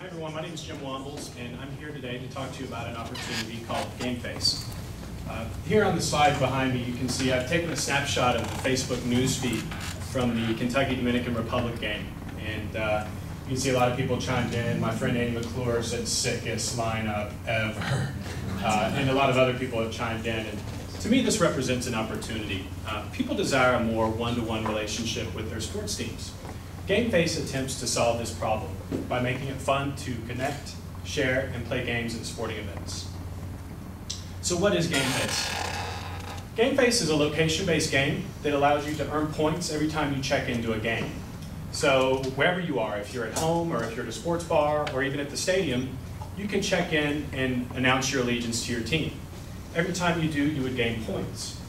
Hi everyone, my name is Jim Wombles, and I'm here today to talk to you about an opportunity called GameFace. Here on the slide behind me, you can see I've taken a snapshot of the Facebook newsfeed from the Kentucky-Dominican Republic game. And you can see a lot of people chimed in. My friend Andy McClure said sickest lineup ever. And a lot of other people have chimed in. And to me, this represents an opportunity. People desire a more one-to-one relationship with their sports teams. GameFace attempts to solve this problem by making it fun to connect, share, and play games at sporting events. So what is GameFace? GameFace is a location-based game that allows you to earn points every time you check into a game. So wherever you are, if you're at home or if you're at a sports bar or even at the stadium, you can check in and announce your allegiance to your team. Every time you do, you would gain points.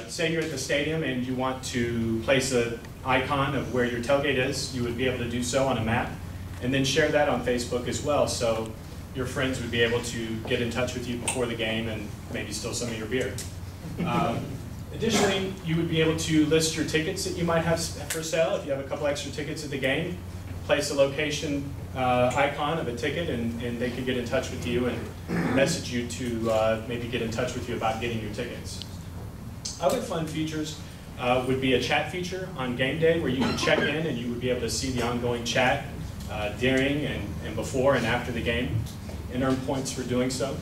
Say you're at the stadium and you want to place an icon of where your tailgate is, you would be able to do so on a map and then share that on Facebook as well, so your friends would be able to get in touch with you before the game and maybe steal some of your beer. Additionally, you would be able to list your tickets that you might have for sale. If you have a couple extra tickets at the game, place a location icon of a ticket and they could get in touch with you and message you to maybe get in touch with you about getting your tickets. Other fun features would be a chat feature on game day where you can check in and you would be able to see the ongoing chat during and before and after the game and earn points for doing so.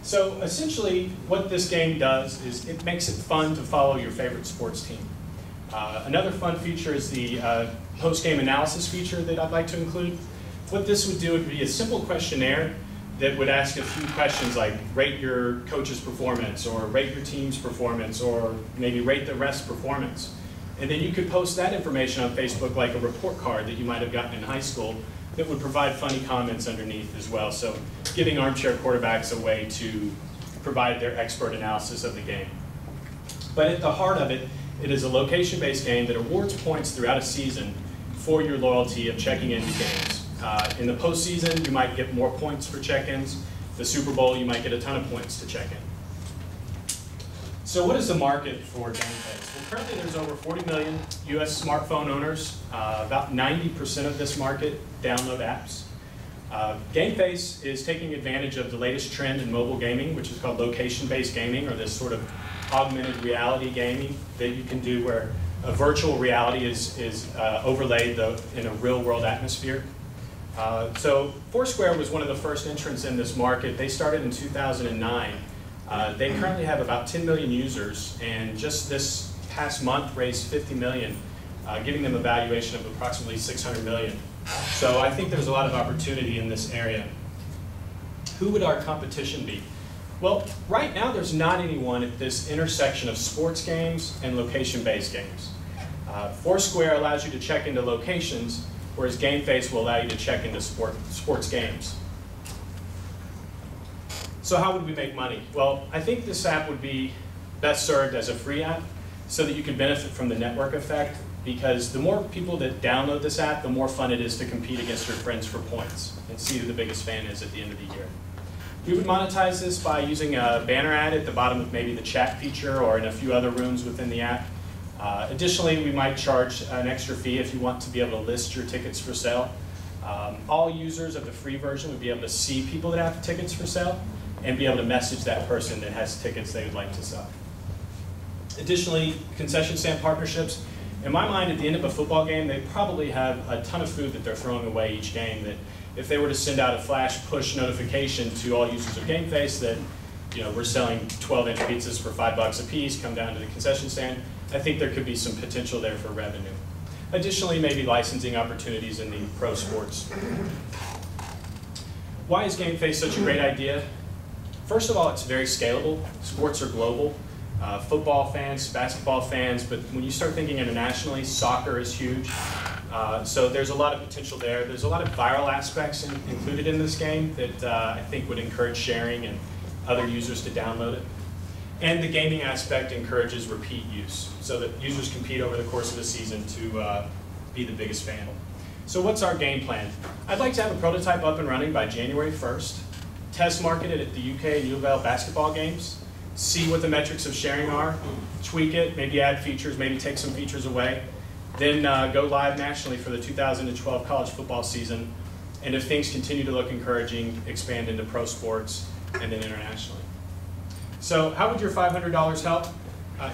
So essentially what this game does is it makes it fun to follow your favorite sports team. Another fun feature is the post-game analysis feature that I'd like to include. What this would do would be a simple questionnaire that would ask a few questions like rate your coach's performance or rate your team's performance or maybe rate the ref's performance. And then you could post that information on Facebook like a report card that you might have gotten in high school that would provide funny comments underneath as well. So giving armchair quarterbacks a way to provide their expert analysis of the game. But at the heart of it, it is a location-based game that awards points throughout a season for your loyalty of checking into games. In the postseason, you might get more points for check-ins. The Super Bowl, you might get a ton of points to check in. So what is the market for GameFace? Well, currently there's over 40 million US smartphone owners. About 90% of this market download apps. GameFace is taking advantage of the latest trend in mobile gaming, which is called location-based gaming, or this sort of augmented reality gaming that you can do where a virtual reality is overlaid in a real-world atmosphere. So Foursquare was one of the first entrants in this market. They started in 2009. They currently have about 10 million users, and just this past month raised 50 million, giving them a valuation of approximately 600 million. So I think there's a lot of opportunity in this area. Who would our competition be? Well, right now there's not anyone at this intersection of sports games and location-based games. Foursquare allows you to check into locations, whereas GameFace will allow you to check into sports games. So how would we make money? Well, I think this app would be best served as a free app so that you can benefit from the network effect, because the more people that download this app, the more fun it is to compete against your friends for points and see who the biggest fan is at the end of the year. We would monetize this by using a banner ad at the bottom of maybe the chat feature or in a few other rooms within the app. Additionally, we might charge an extra fee if you want to be able to list your tickets for sale. All users of the free version would be able to see people that have tickets for sale and be able to message that person that has tickets they would like to sell. Additionally, concession stand partnerships. In my mind, at the end of a football game, they probably have a ton of food that they're throwing away each game that if they were to send out a flash push notification to all users of GameFace that we're selling 12-inch pizzas for $5 a piece, come down to the concession stand, I think there could be some potential there for revenue. Additionally, maybe licensing opportunities in the pro sports. Why is GameFace such a great idea? First of all, it's very scalable. Sports are global. Football fans, basketball fans, but when you start thinking internationally, soccer is huge. So there's a lot of potential there. There's a lot of viral aspects included in this game that I think would encourage sharing and other users to download it. And the gaming aspect encourages repeat use, so that users compete over the course of the season to be the biggest fan. So what's our game plan? I'd like to have a prototype up and running by January 1st, test market it at the UK and U of L basketball games, see what the metrics of sharing are, tweak it, maybe add features, maybe take some features away, then go live nationally for the 2012 college football season, and if things continue to look encouraging, expand into pro sports and then internationally. So how would your $500 help?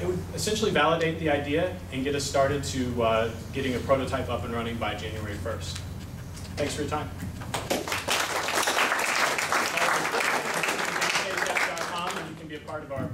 It would essentially validate the idea and get us started to getting a prototype up and running by January 1st. Thanks for your time. And you can be a part of our